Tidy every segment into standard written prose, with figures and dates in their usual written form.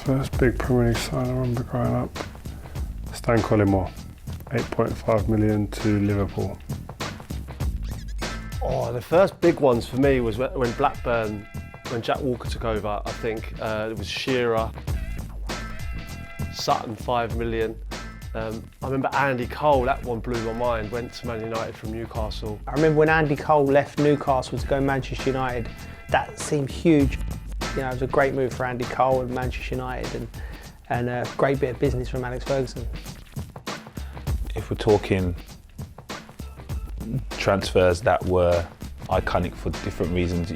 First big Premier League sign I remember growing up, Stan Collymore, 8.5 million to Liverpool. Oh, the first big ones for me was when Blackburn, when Jack Walker took over. I think it was Shearer, Sutton, 5 million. I remember Andy Cole, that one blew my mind, went to Man United from Newcastle. I remember when Andy Cole left Newcastle to go Manchester United, that seemed huge. You know, it was a great move for Andy Cole and Manchester United, and a great bit of business from Alex Ferguson. If we're talking transfers that were iconic for different reasons,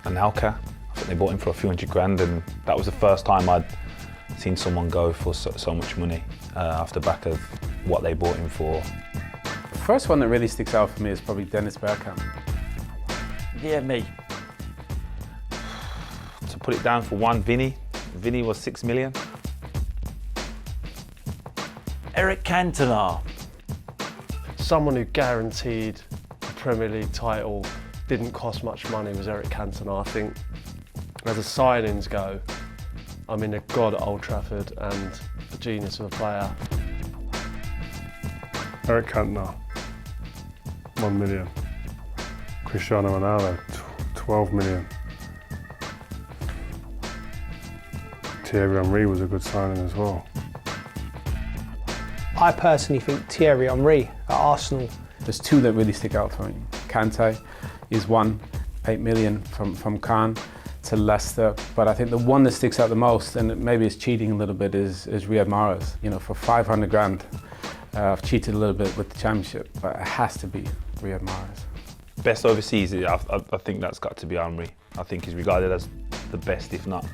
Anelka, I think they bought him for a few $100,000, and that was the first time I'd seen someone go for so much money off the back of what they bought him for. The first one that really sticks out for me is probably Dennis Bergkamp. Yeah, me. To put it down for one, Vinny was 6 million. Eric Cantona. Someone who guaranteed the Premier League title, didn't cost much money, was Eric Cantona. I think as the signings go, I mean, a god at Old Trafford and a genius of a player. Eric Cantona, 1 million. Cristiano Ronaldo, 12 million. Thierry Henry was a good signing as well. I personally think Thierry Henry at Arsenal. There's two that really stick out for me. Kante is one, 8 million from Cannes to Leicester, but I think the one that sticks out the most, and maybe it's cheating a little bit, is Riyad Mahrez. You know, for 500 grand, I've cheated a little bit with the Championship, but it has to be Riyad Mahrez. Best overseas, I think that's got to be Henry. I think he's regarded as the best, if not,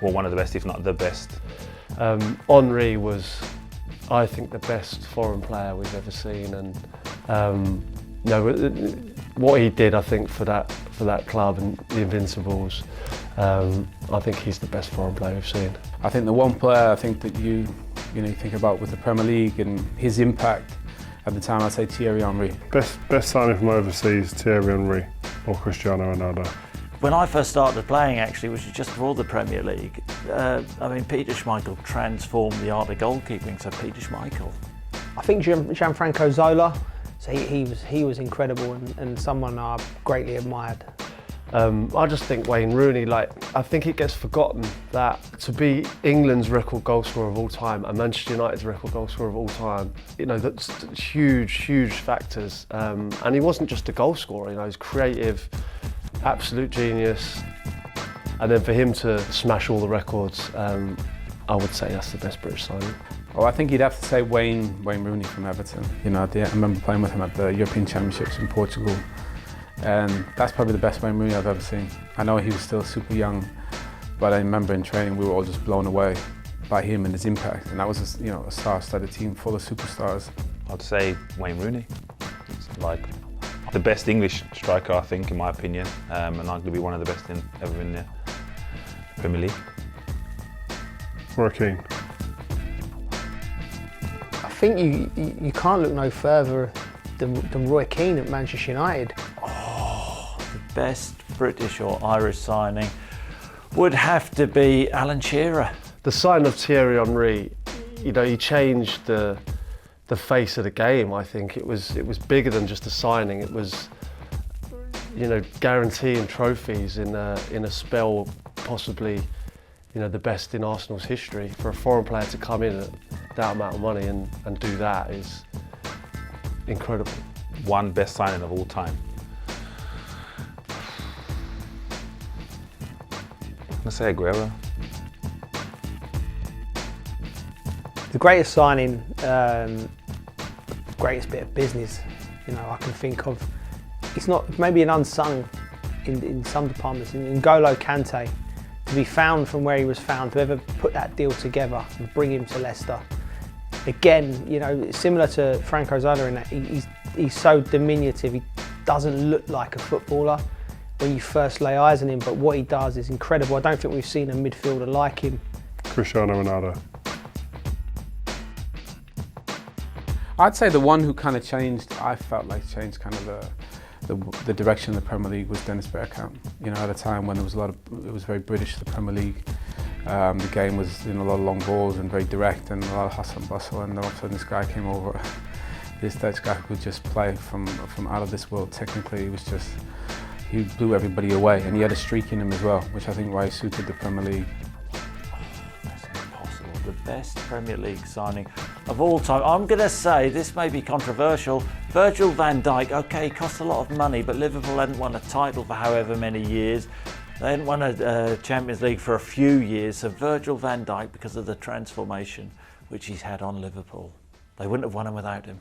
well, one of the best, if not the best. Henry was, I think, the best foreign player we've ever seen, and what he did, I think, for that club and the Invincibles, I think he's the best foreign player we've seen. I think the one player I think that you think about with the Premier League and his impact at the time, I'd say Thierry Henry. Best signing from overseas, Thierry Henry or Cristiano Ronaldo. When I first started playing, actually, which was just before the Premier League, I mean, Peter Schmeichel transformed the art of goalkeeping, so Peter Schmeichel. I think Gianfranco Zola, so he was incredible and someone I greatly admired. I just think Wayne Rooney, I think it gets forgotten that to be England's record goal scorer of all time and Manchester United's record goal scorer of all time, you know, that's huge factors. And he wasn't just a goal scorer, you know, he's creative, absolute genius. And then for him to smash all the records, I would say that's the best British signing. Oh, I think you'd have to say Wayne Rooney from Everton. You know, I remember playing with him at the European Championships in Portugal, and that's probably the best Wayne Rooney I've ever seen. I know he was still super young, but I remember in training we were all just blown away by him and his impact, and that was a star-studded team full of superstars. I'd say Wayne Rooney. It's like the best English striker, I think, in my opinion, and arguably one of the best ever in the Premier League. Roy Keane. I think you can't look no further than Roy Keane at Manchester United. Oh, the best British or Irish signing would have to be Alan Shearer. The sign of Thierry Henry, you know, he changed the face of the game. I think it was bigger than just a signing. It was, you know, guaranteeing trophies in a spell possibly, you know, the best in Arsenal's history. For a foreign player to come in at that amount of money and do that is incredible. One best signing of all time. I'm gonna say Aguero. The greatest signing, greatest bit of business, you know, I can think of. It's not maybe an unsung in some departments. In N'Golo Kante, to be found from where he was found, to ever put that deal together and bring him to Leicester. Again, you know, similar to Franco Zola in that he's so diminutive. He doesn't look like a footballer when you first lay eyes on him, but what he does is incredible. I don't think we've seen a midfielder like him. Cristiano Ronaldo. I'd say the one who kind of changed, I felt like changed kind of the direction of the Premier League was Dennis Bergkamp. You know, at a time when there was it was very British, the Premier League, The game was, you know, a lot of long balls and very direct and a lot of hustle and bustle, and then all of a sudden this guy came over, this Dutch guy who could just play from out of this world. Technically, he blew everybody away, and he had a streak in him as well, which I think why he suited the Premier League. That's impossible. The best Premier League signing of all time. I'm going to say, this may be controversial, Virgil van Dijk. Okay, he cost a lot of money, but Liverpool hadn't won a title for however many years. They hadn't won a Champions League for a few years, so Virgil van Dijk, because of the transformation which he's had on Liverpool, they wouldn't have won him without him.